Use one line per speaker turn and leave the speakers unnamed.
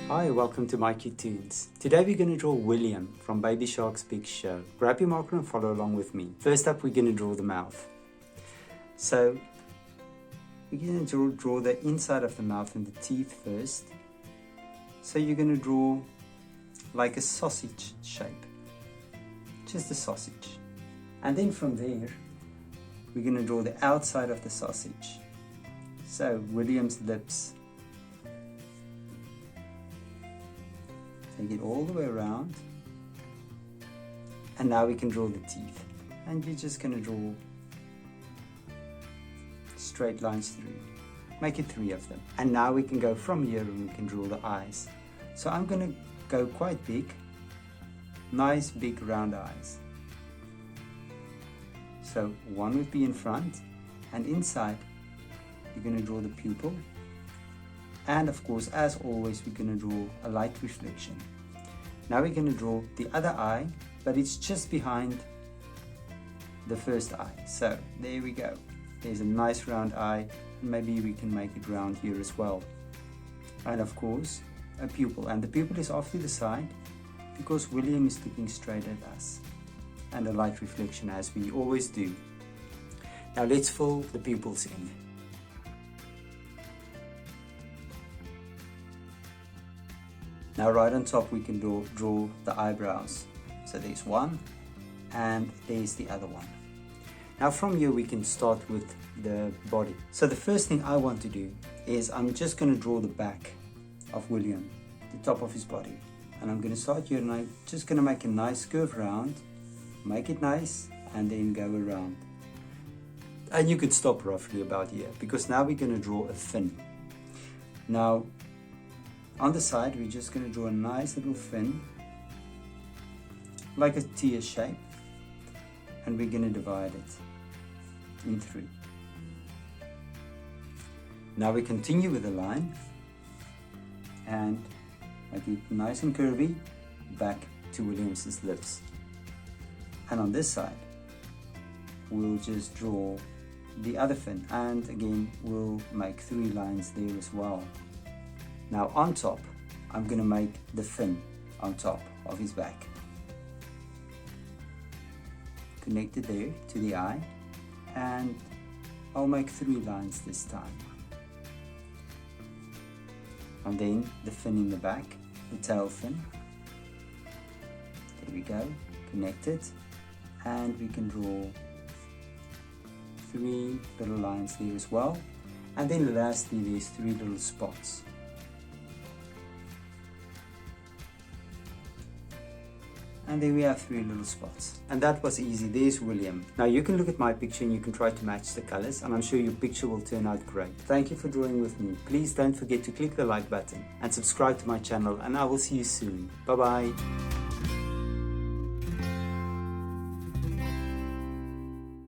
Hi, welcome to mycutetoons. Today we're going to draw William from Baby Shark's Big Show. Grab your marker and follow along with me. First up, we're going to draw the mouth. So we're going to draw the inside of the mouth and the teeth first. So you're going to draw like a sausage shape, just a sausage. And then from there, we're going to draw the outside of the sausage. So William's lips. Take it all the way around. And now we can draw the teeth. And you're just going to draw straight lines through. Make it 3 of them. And now we can go from here and we can draw the eyes. So I'm going to go quite big. Nice big round eyes. So one would be in front, and inside you're going to draw the pupil. And of course, as always, we're going to draw a light reflection. Now we're going to draw the other eye, but it's just behind the first eye. So there we go. There's a nice round eye, and maybe we can make it round here as well. And of course, a pupil. And the pupil is off to the side because William is looking straight at us. And a light reflection, as we always do. Now let's fill the pupils in. Now right on top we can draw the eyebrows. So there's one and there's the other one. Now from here we can start with the body. So the first thing I want to do is I'm just going to draw the back of William, the top of his body. And I'm going to start here and I'm just going to make a nice curve round, make it nice, and then go around. And you could stop roughly about here because now we're going to draw a fin. Now on the side, we're just going to draw a nice little fin, like a tear shape, and we're going to divide it in 3. Now we continue with the line, and make it nice and curvy, back to William's lips. And on this side, we'll just draw the other fin, and again, we'll make 3 lines there as well. Now on top, I'm going to make the fin on top of his back. Connect it there to the eye, and I'll make 3 lines this time. And then the fin in the back, the tail fin. There we go, connect it, and we can draw 3 little lines there as well. And then lastly, there's 3 little spots. And there we have 3 little spots. And that was easy. There's William. Now you can look at my picture and you can try to match the colors, and I'm sure your picture will turn out great. Thank you for drawing with me. Please don't forget to click the like button and subscribe to my channel, and I will see you soon. Bye bye.